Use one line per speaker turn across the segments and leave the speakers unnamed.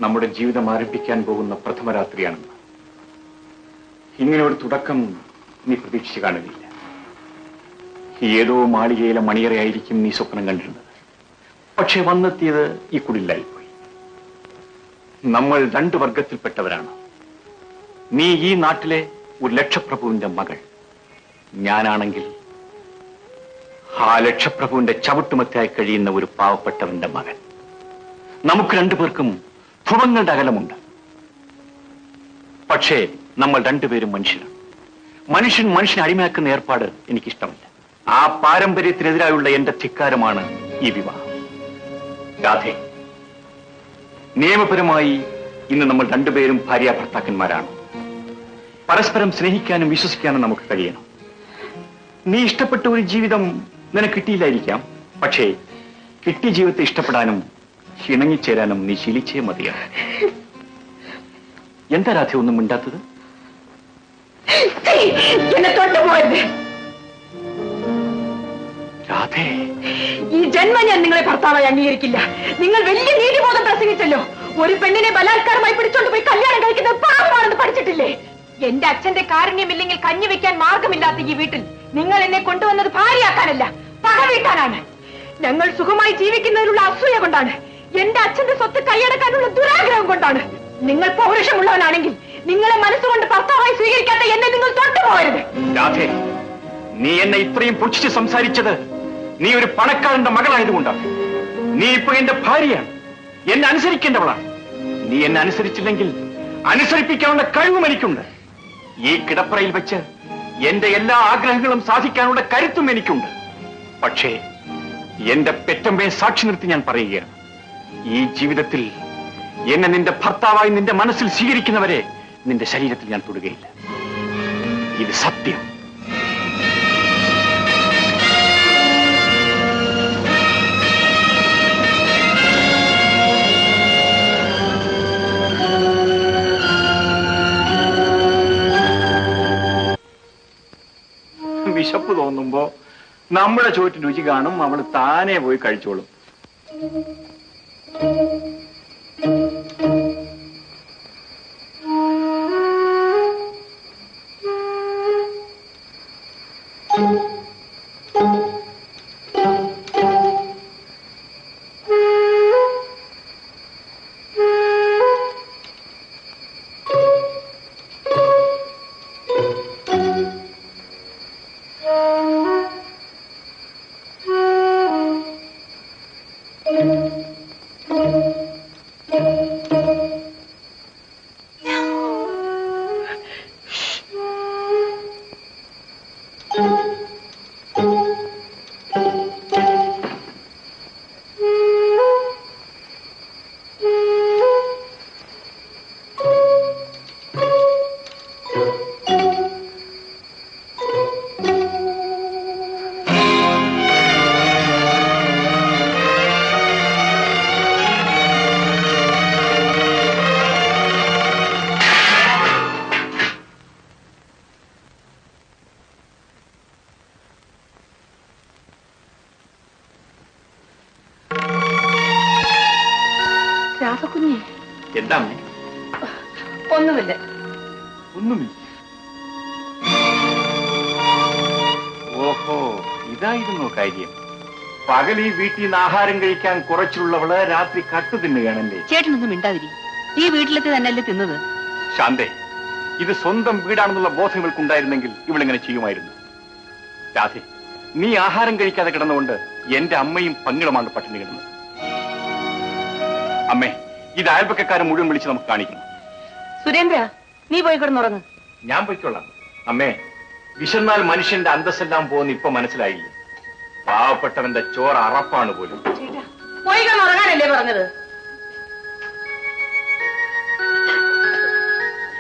നമ്മുടെ ജീവിതം ആരംഭിക്കാൻ പോകുന്ന പ്രഥമ രാത്രിയാണെന്ന്. ഇങ്ങനെ ഒരു തുടക്കം നീ പ്രതീക്ഷിച്ചു കാണുന്നില്ല. ഏതോ മാളികയിലെ മണിയറയായിരിക്കും നീ സ്വപ്നം കണ്ടിരുന്നത്. പക്ഷെ വന്നെത്തിയത് ഈ കുടിലായിപ്പോയി. നമ്മൾ രണ്ട് വർഗത്തിൽപ്പെട്ടവരാണ്. നീ ഈ നാട്ടിലെ ഒരു ലക്ഷപ്രഭുവിന്റെ മകൾ, ഞാനാണെങ്കിൽ ആ ലക്ഷപ്രഭുവിന്റെ ചവിട്ടുമത്തായി കഴിയുന്ന ഒരു പാവപ്പെട്ടവന്റെ മകൻ. നമുക്ക് രണ്ടുപേർക്കും ഭുവങ്ങളുടെ അകലമുണ്ട്. പക്ഷേ നമ്മൾ രണ്ടുപേരും മനുഷ്യരാണ്. മനുഷ്യനെ അടിമയാക്കുന്ന ഏർപ്പാട് എനിക്കിഷ്ടമല്ല. ആ പാരമ്പര്യത്തിനെതിരായുള്ള എന്റെ ധിക്കാരമാണ് ഈ വിവാഹം. രാധേ, നിയമപരമായി ഇന്ന് നമ്മൾ രണ്ടുപേരും ഭാര്യ ഭർത്താക്കന്മാരാണ്. പരസ്പരം സ്നേഹിക്കാനും വിശ്വസിക്കാനും നമുക്ക് കഴിയണം. നീ ഇഷ്ടപ്പെട്ട ഒരു ജീവിതം നിനക്ക് കിട്ടിയില്ലായിരിക്കാം. പക്ഷേ കിട്ടിയ ജീവിതത്തെ ഇഷ്ടപ്പെടാനും ഇണങ്ങിച്ചേരാനും നീ ശീലിച്ചേ മതിയാണ്. എന്താ രാധ ഒന്നും മിണ്ടാത്തത്? രാധേ,
ഈ ജന്മം ഞാൻ നിങ്ങളെ ഭർത്താവായി അംഗീകരിക്കില്ല. നിങ്ങൾ വലിയ നീതിബോധം പ്രസംഗിച്ചല്ലോ. ഒരു പെണ്ണിനെ ബലാത്കാരമായി പിടിച്ചോണ്ട് പോയി കല്യാണം കഴിക്കുന്നത് പാപമാണെന്ന് പഠിച്ചിട്ടില്ലേ? എന്റെ അച്ഛന്റെ കാരുണ്യമില്ലെങ്കിൽ കഞ്ഞി വെക്കാൻ മാർഗമില്ലാത്ത ഈ വീട്ടിൽ നിങ്ങൾ എന്നെ കൊണ്ടുവന്നത് ഭാര്യയാക്കാനല്ല, പക വീട്ടാനാണ്. ഞങ്ങൾ സുഖമായി ജീവിക്കുന്നതിനുള്ള അസൂയ കൊണ്ടാണ്, എന്റെ അച്ഛന്റെ സ്വത്ത് കൈയടക്കാനുള്ള ദുരാഗ്രഹം കൊണ്ടാണ്. നിങ്ങൾ പൗരുഷമുള്ളവനാണെങ്കിൽ നിങ്ങളെ മനസ്സുകൊണ്ട് ഭർത്താവായി സ്വീകരിക്കാത്ത എന്നെ നിങ്ങൾ തൊട്ടുപോകരുത്.
രാധേ, നീ എന്നെ ഇത്രയും പുച്ഛിച്ച് സംസാരിച്ചത് നീ ഒരു പണക്കാരന്റെ മകളായതുകൊണ്ടാണ്. നീ ഇപ്പൊ എന്റെ ഭാര്യയാണ്, എന്നെ അനുസരിക്കേണ്ടവളാണ്. നീ എന്നെ അനുസരിച്ചില്ലെങ്കിൽ അനുസരിപ്പിക്കാനുള്ള കഴിവും എനിക്കുണ്ട്. ഈ കിടപ്പറയിൽ വെച്ച് എന്റെ എല്ലാ ആഗ്രഹങ്ങളും സാധിക്കാനുള്ള കരുത്തും എനിക്കുണ്ട്. പക്ഷേ എന്റെ പെറ്റമ്മയെ സാക്ഷി നിർത്തി ഞാൻ പറയുകയാണ്, ഈ ജീവിതത്തിൽ എന്നെ നിന്റെ ഭർത്താവായി നിന്റെ മനസ്സിൽ സ്വീകരിക്കുന്നവരെ നിന്റെ ശരീരത്തിൽ ഞാൻ തൊടുകയില്ല. ഇത് സത്യം. വിശപ്പ് തോന്നുമ്പോ നമ്മുടെ ചോറ്റിന് രുചി കാണും, അവൾ താനെ പോയി കഴിച്ചോളും. എന്താ
ഒന്നുമില്ല.
ഒന്നുമില്ല. ഓഹോ, ഇതായിരുന്നു കാര്യം. പകൽ ഈ വീട്ടിൽ നിന്ന് ആഹാരം കഴിക്കാൻ കുറച്ചുള്ളവള് രാത്രി കട്ടു തിന്നുകയാണല്ലേ?
ചേട്ടനൊന്നും മിണ്ടാതിരി. ഈ വീട്ടിലത്തെ തന്നെയല്ലേ തിന്നത്?
ശാന്തേ, ഇത് സ്വന്തം വീടാണെന്നുള്ള ബോധം ഇവൾക്കുണ്ടായിരുന്നെങ്കിൽ ഇവളിങ്ങനെ ചെയ്യുമായിരുന്നു. രാധേ, നീ ആഹാരം കഴിക്കാതെ കിടന്നുകൊണ്ട് എന്റെ അമ്മയും പങ്കിളുമാണ് പട്ടിണി കിടന്നത്. അമ്മേ, ഇത് അയൽപക്കക്കാരെ മുഴുവൻ വിളിച്ച് നമുക്ക് കാണിക്കണം.
സുരേന്ദ്ര, നീ പോയി കിടന്നുറങ്ങ്.
ഞാൻ പോയിക്കൊള്ളാം. അമ്മേ, വിശന്നാൽ മനുഷ്യന്റെ അന്തസ്സെല്ലാം പോകുന്ന ഇപ്പൊ മനസ്സിലായില്ല. പാവപ്പെട്ടവന്റെ ചോറ് അറപ്പാണ് പോലും.
പോയി കിടന്നുറങ്ങാനല്ലേ പറഞ്ഞത്?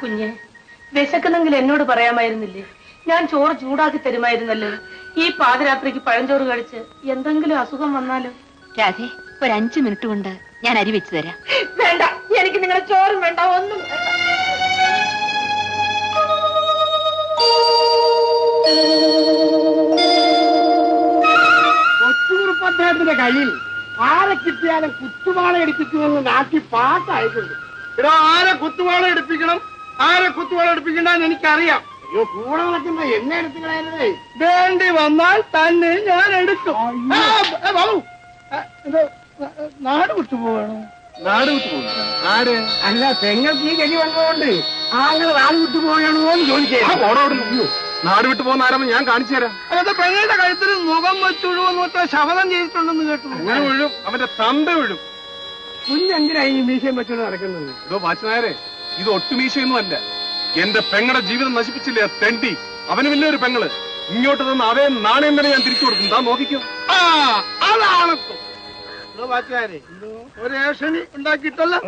കുഞ്ഞെ, വിശക്കുന്നെങ്കിൽ എന്നോട് പറയാമായിരുന്നില്ലേ? ഞാൻ ചോറ് ചൂടാക്കി തരുമായിരുന്നല്ലോ. ഈ പാതിരാത്രിക്ക് പഴഞ്ചോറ് കഴിച്ച് എന്തെങ്കിലും അസുഖം വന്നാലോ?
രാധേ, ഒരു 5 മിനിറ്റ് കൊണ്ട് ഞാൻ അരി വെച്ചു തരാം.
വേണ്ട, എനിക്ക് നിങ്ങളെ ചോറും വേണ്ട, ഒന്നും വേണ്ട.
കൊച്ചുകുറുപ്പദ്ദേഹത്തിന്റെ കയ്യിൽ ആരെ കിട്ടിയാലും കുത്തുവാള എടുപ്പിക്കുമെന്ന് നാട്ടി പാട്ടായിട്ടുണ്ട്. ഇവിടെ ആരെ കുത്തുവാള എടുപ്പിക്കണം ആരെ കുത്തുവാള എടുപ്പിക്കണ്ടെന്ന് എനിക്കറിയാം. അയ്യോ കൂടെ നടക്കുന്ന എന്നെ എടുത്തുകളായിരുന്നേ. വേണ്ടി വന്നാൽ തന്നെ ഞാൻ എടുക്കും. ബാബു നാട് വിട്ടുപോകണോ? നാട് വിട്ടുപോകും. ആര്? അല്ല പെങ്ങൾക്ക് ഈ ഗതി വന്നതുകൊണ്ട് ആളുകൾ നാട് വിട്ടുപോകണോ എന്ന് ചോദിച്ചേ. നാട് വിട്ടു പോകുന്ന ആരാമ ഞാൻ കാണിച്ചു തരാം. അതൊക്കെ പെങ്ങളുടെ കഴുത്തിൽ മുഖം വെച്ചൊഴുവെന്നൊക്കെ ശപഥം ചെയ്തിട്ടുണ്ടെന്ന് കേട്ടു. അങ്ങനെ വീഴും, അവന്റെ തന്ത വീഴും. കുഞ്ഞെന്തിനാ ഈ മീശയും വെച്ചോണ്ട് നടക്കുന്നത്? ഇതോ വാച്ചനായരെ, ഇത് ഒട്ടുമീശയൊന്നും അല്ല. എന്റെ പെങ്ങളുടെ ജീവിതം നശിപ്പിച്ചില്ലേ തെണ്ടി. അവന് വലിയൊരു പെങ്ങള് ഇങ്ങോട്ട് തന്ന അവയെ നാണയം തന്നെ ഞാൻ തിരിച്ചു കൊടുക്കും. താൻ നോക്കിക്കോ. അതാണ് വാച്ചനായരെ ഒരു ഏഷണി ഉണ്ടാക്കിയിട്ടല്ലോ.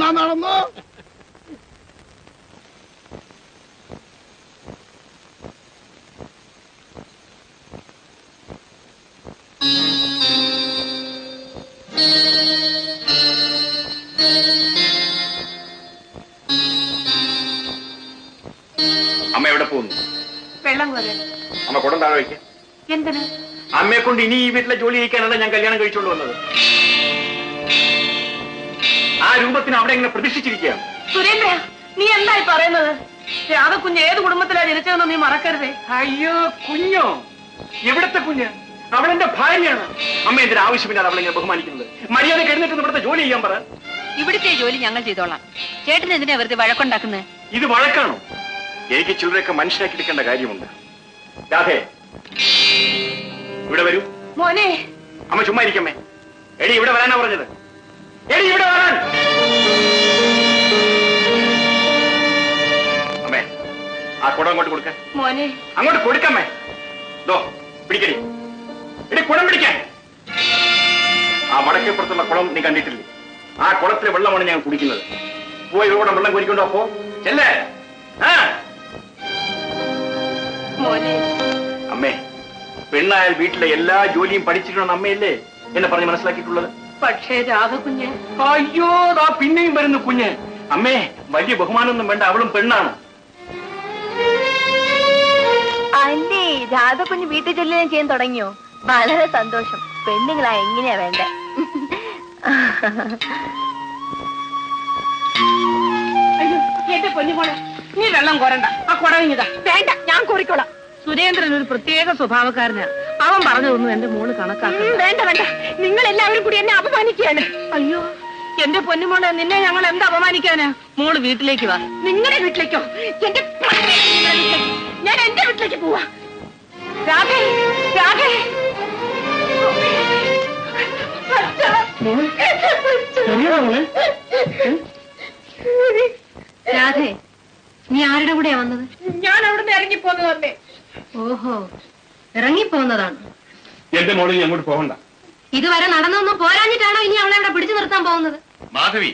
നടന്നോ?
അമ്മ എവിടെ പോകുന്നു?
വെള്ളം കോരാൻ.
അമ്മ കുടം താഴെ വയ്ക്ക.
എന്തിന്?
അമ്മയെ കൊണ്ട് ഇനി ഈ വീട്ടിലെ ജോലി ചെയ്യിക്കാനല്ല ഞാൻ കല്യാണം കഴിച്ചോണ്ട് വന്നത്. ആ രൂപത്തിന് അവിടെ എങ്ങനെ പ്രതിഷ്ഠിച്ചിരിക്കുകയാണ്.
സുരേന്ദ്ര, നീ എന്തായി പറയുന്നത്? രാധക്കുഞ്ഞ് ഏത് കുടുംബത്തിലാണ് ജനിച്ചതെന്ന് നീ മറക്കരുതേ.
അയ്യോ കുഞ്ഞോ? എവിടത്തെ കുഞ്ഞ്? അവളെന്റെ ഭാര്യയാണ്. അമ്മ എന്തിനാ ആവശ്യമില്ലാതെ അവളെങ്ങനെ ബഹുമാനിക്കുന്നത്? മര്യാദ കഴിഞ്ഞിട്ട് ഇവിടുത്തെ ജോലി ചെയ്യാൻ പറ.
ഇവിടുത്തെ ജോലി ഞങ്ങൾ ചെയ്തോളാം. ചേട്ടൻ എന്തിനാ വെറുതെ വഴക്കുണ്ടാക്കുന്നത്?
ഇത് വഴക്കാണോ? എനിക്ക് ചിലരൊക്കെ മനസ്സിലാക്കി എടുക്കേണ്ട കാര്യമുണ്ട്. രാധേ, ഇവിടെ വരൂ.
മോനെ.
അമ്മ ചുമ്മാ ഇരിക്കമ്മേ. എടി ഇവിടെ വരാനാ പറഞ്ഞത്. എടി ഇവിടെ വരാൻ. അമ്മേ, ആ കുടം അങ്ങോട്ട് കൊടുക്ക.
മോനെ.
അങ്ങോട്ട് കൊടുക്കമ്മേ. ദോ പിടിക്കടി. എടി കുടം പിടിക്കാൻ. ആ വടക്കേപ്പുറത്തുള്ള കുളം നീ കണ്ടിട്ടില്ലേ? ആ കുളത്തിലെ വെള്ളമാണ് ഞാൻ കുടിക്കുന്നത്. പോയി ഇവിടെ വെള്ളം കുടിക്കൊണ്ടോ പോ. ചെല്ലേ. അമ്മേ, പെണ്ണായാൽ വീട്ടിലെ എല്ലാ ജോലിയും പഠിച്ചിട്ടുണ്ടെന്ന് അമ്മയല്ലേ എന്നെ പറഞ്ഞ് മനസ്സിലാക്കിയിട്ടുള്ളത്?
പക്ഷേ രാധകുഞ്ഞ്.
അയ്യോ, ദാ പിന്നെയും വരുന്നു കുഞ്ഞ്. അമ്മേ, വലിയ ബഹുമാനമൊന്നും വേണ്ട, അവളും പെണ്ണാണ്.
അല്ലേ രാധകുഞ്ഞ് വീട്ടിൽ ജോലി ചെയ്യാൻ തുടങ്ങിയോ? വളരെ സന്തോഷം. പെണ്ണുങ്ങളാ എങ്ങനെയാ വേണ്ടേ?
അയ്യോ എന്റെ പൊന്നുമോളെ, നീ വെള്ളം കോരണ്ട. ആ കുടങ്ങിയതാ. വേണ്ട, ഞാൻ കോരിക്കോളാം. സുരേന്ദ്രൻ ഒരു പ്രത്യേക സ്വഭാവക്കാരനാ. അവൻ പറഞ്ഞതൊന്നും എന്റെ മോള് കണക്കാക്കും. വേണ്ട വേണ്ട, നിങ്ങൾ എല്ലാവരും കൂടി എന്നെ അപമാനിക്കുകയാണ്. അയ്യോ എന്റെ പൊന്നുമോളെ, നിന്നെ ഞങ്ങൾ എന്താ അപമാനിക്കാനാ? മോള് വീട്ടിലേക്ക് വാ. നിങ്ങളുടെ വീട്ടിലേക്കോ? എന്റെ ഞാൻ എന്റെ വീട്ടിലേക്ക് പോവാ. രാധേ, രാധേ.
രാധേ, നീ ആരുടെ കൂടെയാ വന്നത്?
ഞാൻ അവിടുന്ന് ഇറങ്ങിപ്പോന്നതല്ലേ.
ഓഹോ, ഇറങ്ങിപ്പോന്നതാണ്.
എന്റെ മോളിൽ നീ അങ്ങോട്ട് പോകണ്ട.
ഇതുവരെ നടന്നൊന്നും പോരാഞ്ഞിട്ടാണോ ഇനി അവളെ അവിടെ പിടിച്ചു നിർത്താൻ പോകുന്നത്?
മാധവി,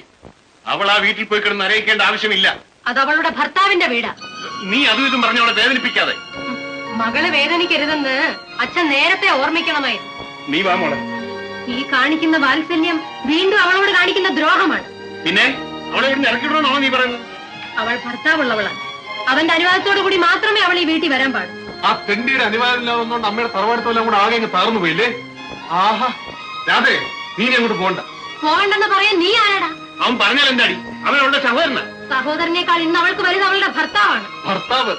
അവൾ ആ വീട്ടിൽ പോയി കിടന്ന് അറിയിക്കേണ്ട ആവശ്യമില്ല.
അത് അവളുടെ ഭർത്താവിന്റെ വീടാ.
നീ അതും ഇതും പറഞ്ഞ അവളെ വേദനിപ്പിക്കാതെ.
മകളെ വേദനിക്കരുതെന്ന് അച്ഛൻ നേരത്തെ ഓർമ്മിക്കണമായിരുന്നു.
നീ വാ മോളെ.
ഈ കാണിക്കുന്ന വാത്സല്യം വീണ്ടും അവളോട് കാണിക്കുന്ന ദ്രോഹമാണ്.
പിന്നെ അവളെ ഇവിടുന്ന് ഇറക്കിവിടണോ നീ പറയുന്നത്?
അവൾ ഭർത്താവുള്ളവളാണ്. അവന്റെ അനുവാദത്തോടു കൂടി മാത്രമേ അവൾ ഈ വീട്ടിൽ വരാൻ പാടൂ.
ആ തെണ്ടിയുടെ അനുവാദമില്ലാതെന്നുകൊണ്ട് അമ്മയുടെ തറവാടുത്തോളം കൂടെ ആകെ അങ്ങ് തകർന്നു പോയില്ലേ? ആഹാ, രാധേ, നീ അങ്ങോട്ട് പോകണ്ട.
പോകണ്ടെന്ന് പറയാൻ നീ ആരാടാ?
അവൻ പറഞ്ഞാൽ എന്താടി? അവൻ അവളുടെ സഹോദരനാ.
സഹോദരനേക്കാൾ ഇന്ന് അവൾക്ക് വലുത് അവളുടെ ഭർത്താവാണ്.
ഭർത്താവ്?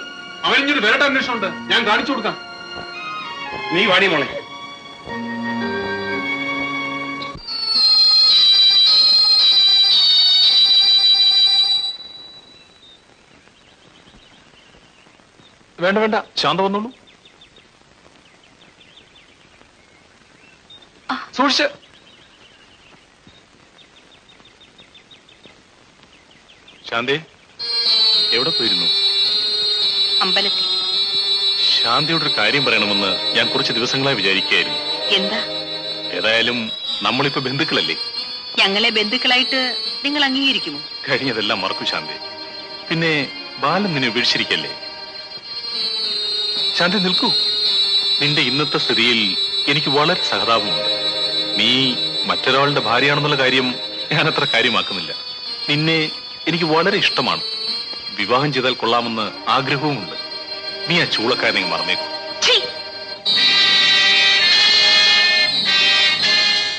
അവനിഞ്ഞൊരു വേറെ അന്വേഷണമുണ്ട്, ഞാൻ കാണിച്ചു കൊടുക്കാം. നീ വാടി മോളെ. വേണ്ട വേണ്ട, ശാന്ത വന്നോളൂ. സൂക്ഷിച്ച്. ശാന്തി എവിടെ പോയിരുന്നു?
അമ്പലത്തിൽ.
ശാന്തിയോടൊരു കാര്യം പറയണമെന്ന് ഞാൻ കുറച്ച് ദിവസങ്ങളായി വിചാരിക്കുകയായിരുന്നു.
എന്താ?
ഏതായാലും നമ്മളിപ്പോ ബന്ധുക്കളല്ലേ?
ഞങ്ങളെ ബന്ധുക്കളായിട്ട് നിങ്ങൾ അംഗീകരിക്കുമോ?
കഴിഞ്ഞതെല്ലാം മറക്കൂ ശാന്തി. പിന്നെ ബാലൻ നിന്നെ ഉപേക്ഷിച്ചിരിക്കല്ലേ? ശാന്തി നിൽക്കൂ. നിന്റെ ഇന്നത്തെ സ്ഥിതിയിൽ എനിക്ക് വളരെ സഹതാപമുണ്ട്. നീ മറ്റൊരാളുടെ ഭാര്യയാണെന്നുള്ള കാര്യം ഞാൻ അത്ര കാര്യമാക്കുന്നില്ല. നിന്നെ എനിക്ക് വളരെ ഇഷ്ടമാണ്. വിവാഹം ചെയ്താൽ കൊള്ളാമെന്ന് ആഗ്രഹവുമുണ്ട്. നീ ആ ചൂളക്കാരനെ മറന്നേക്കൂ.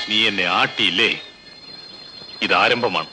നീ എന്നെ ആട്ടിയില്ലേ? ഇത് ആരംഭമാണ്.